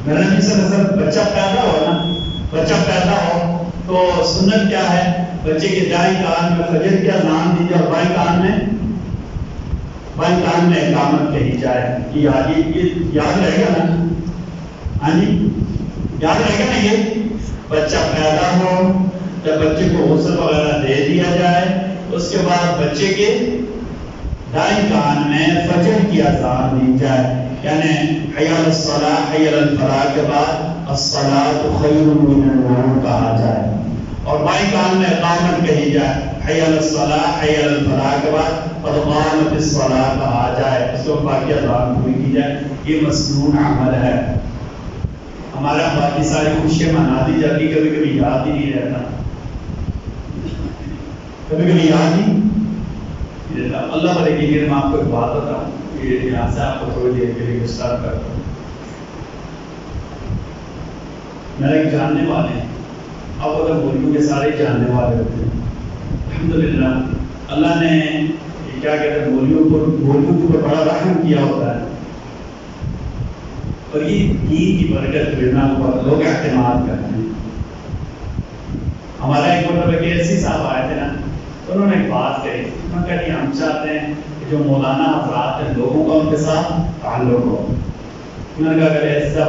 میرے نبی صلی اللہ علیہ وسلم بچہ پیدا ہو نا، بچہ پیدا ہو تو سنت کیا ہے؟ بچے کے دائیں کان میں فجر کی اذان دی جائے اور بائیں کان میں اقامت کہی جائے. یہ یاد رہے گا نا؟ ہاں جی یاد رہے گا نا؟ یہ بچہ پیدا ہو جب بچے کو غسل وغیرہ دے دیا جائے، اس کے بعد بچے کے دائیں کان میں فجر کی اذان دی جائے، یعنی حی علی الصلاۃ حی علی الفلاح کے بعد الصلاۃ خیر من النوم کہا جائے، اور بائیں کان میں اقامت کہی جائے، حی علی الصلاۃ حی علی الفلاح کے بعد قد قامت الصلاۃ کہا جائے، اس کو باقی اذان پوری کی جائے. یہ مسنون عمل ہے. ہمارا باقی ساری خوشیاں منا دی جاتی، کبھی کبھی یاد ہی نہیں رہتا، کبھی کبھی یاد ہی رہتا. اللہ والے کی میں آپ کو ایک بات بتاؤں، یہاں سے آپ کو تھوڑی دیر کے لیے اسٹارٹ کرتا ہوں. میرے ایک جاننے والے ہیں، اب اگر بولیوں کے سارے جاننے والے ہوتے ہیں الحمدللہ. اللہ نے کیا کہتے ہیں بولیوں کو بڑا رحم کیا ہوتا ہے، اور یہ دین کی برکت پر لوگ اعتماد کرتے ہیں. ہمارا ایک مرتبہ کہ ایسی صاحب آئے تھے نا، تو انہوں نے ایک بات کہی، انہوں نے کہا کہ ہم چاہتے ہیں کہ جو مولانا حضرات ہیں لوگوں کا ان کے ساتھ تعلق ہو. انہوں نے کہا کہ ایسا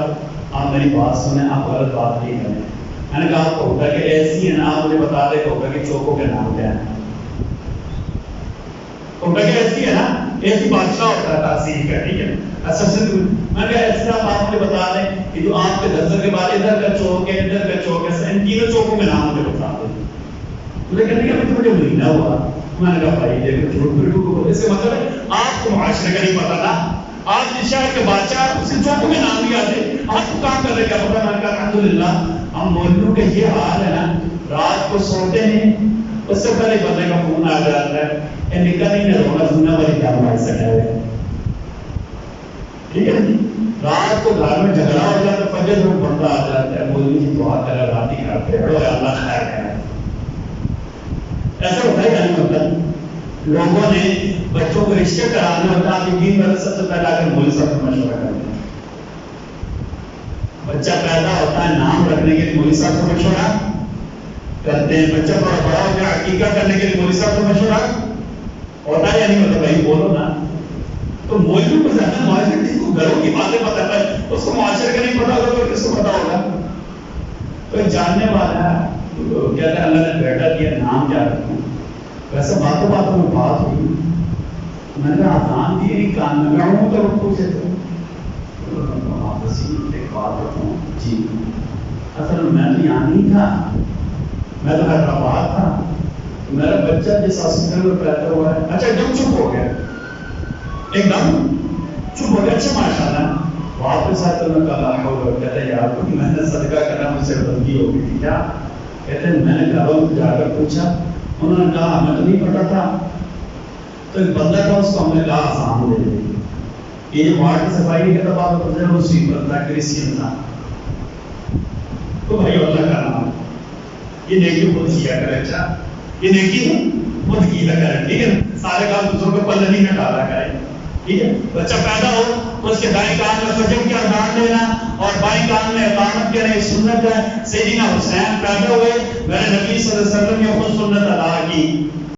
آپ میری بات سنیں، آپ غلط بات نہیں کریں. میں نے کہا آپ کو ہوگا کہ ایسی ہے نا، آپ مجھے بتا دیں کہ ہوگا کہ چوکوں کے نام کیا ہے. ہوگا کہ ایسی ہے نا، ایسی بادشاہ ہوتا ہے تحصیل کا، ٹھیک ہے. سب سے میں کہا ایسا آپ مجھے بتا دیں کہ جو آپ کے دفتر کے بعد ادھر کا چوک ہے، ادھر کا چوک ہے، ان تینوں چوکوں کے نام مجھے بتا دیں. لیکن مجھے مہینہ ہوا. میں نے کہا بھائی دیکھو جھوٹ پیٹو کو اس کا مطلب ہے آپ کو معاشرے کا نہیں پتا نا، آپ جس شہر کے بادشاہ اس کے چوکوں کے نام بھی آتے، آپ کو کام کر رہے کیا پتا. میں نے کہا الحمدللہ ہم مولویوں کا یہ حال ہے نا، رات کو سوتے ہیں اس سے پہلے بندے کا فون آ جاتا ہے، نکل ہی نہیں رونا سننا والی کیا بھائی سکے، ٹھیک ہے. رات کو گھر میں جھگڑا ہو جاتا ہے، فجر میں بندہ آ جاتا ہے، مولوی کی دعا کرے، رات ہی کرتے ہیں اللہ خیر کرے. ایسا ہوتا ہے یا نہیں ہوتا؟ لوگوں نے بچوں کو رشتے کرانے ہوتا ہے، دین میں سب سے پہلے آ کر مولوی صاحب سے مشورہ کرتے ہیں. بچہ پیدا ہوتا ہے، نام رکھنے کے لیے مولوی صاحب سے مشورہ کرتے ہیں. بچہ بڑا ہو گیا، عقیقہ کرنے کے لیے مولوی صاحب سے مشورہ ہوتا ہے یا نہیں ہوتا؟ بھائی بولو نا. تو مولوی کو زیادہ معاشرے کی گھروں کی باتیں پتہ ہے، اس کو معاشرے کا نہیں پتا ہوگا تو کس کو پتا ہوگا؟ تو جاننے والا کہتا ہے اللہ نے بیٹا دیا، نام کیا رکھوں؟ ویسے باتوں میں بات ہوئی، میں نے کہا آسان دی نہیں کان میں ہوں تو پوچھے تھے ایک بات بتاؤں جی، اصل میں تو یہاں نہیں تھا، میں تو حیدرآباد تھا. میرا بچہ جس ہاسپٹل میں پیدا ہوا ہے، اچھا ایک دم چپ ہو گیا، اچھا ماشاء اللہ. واپس آتا میں کہا کہتے ہیں یار میں نے صدقہ کرنا مجھ سے غلطی ہو گئی تھی کیا؟ کہتے ہیں میں نے گھروں میں جا کر پوچھا، انہوں نے کہا ہمیں تو نہیں پتا تھا. تو ایک بندہ تھا، اس کو ہم نے کہا آسان دے دیں، یہ جو وارڈ کی صفائی کے بعد وہ سویپر تھا، کرسچین تھا. تو بھائی اللہ کا نام یہ نیکی خود کیا کرے. اچھا یہ نیکی خود کیا کرے، ٹھیک ہے. سارے کام دوسروں کے پلے نہیں ڈالا کرے، ٹھیک ہے. بچہ پیدا ہو تو اس کے دائیں کان میں فجر کی اذان دینا اور بائیں کان میں اقامت کرنا، سنت ہے. سیدنا حسین پیدا ہوئے، میرے نبی صلی اللہ علیہ وسلم نے خود سنت ادا کی.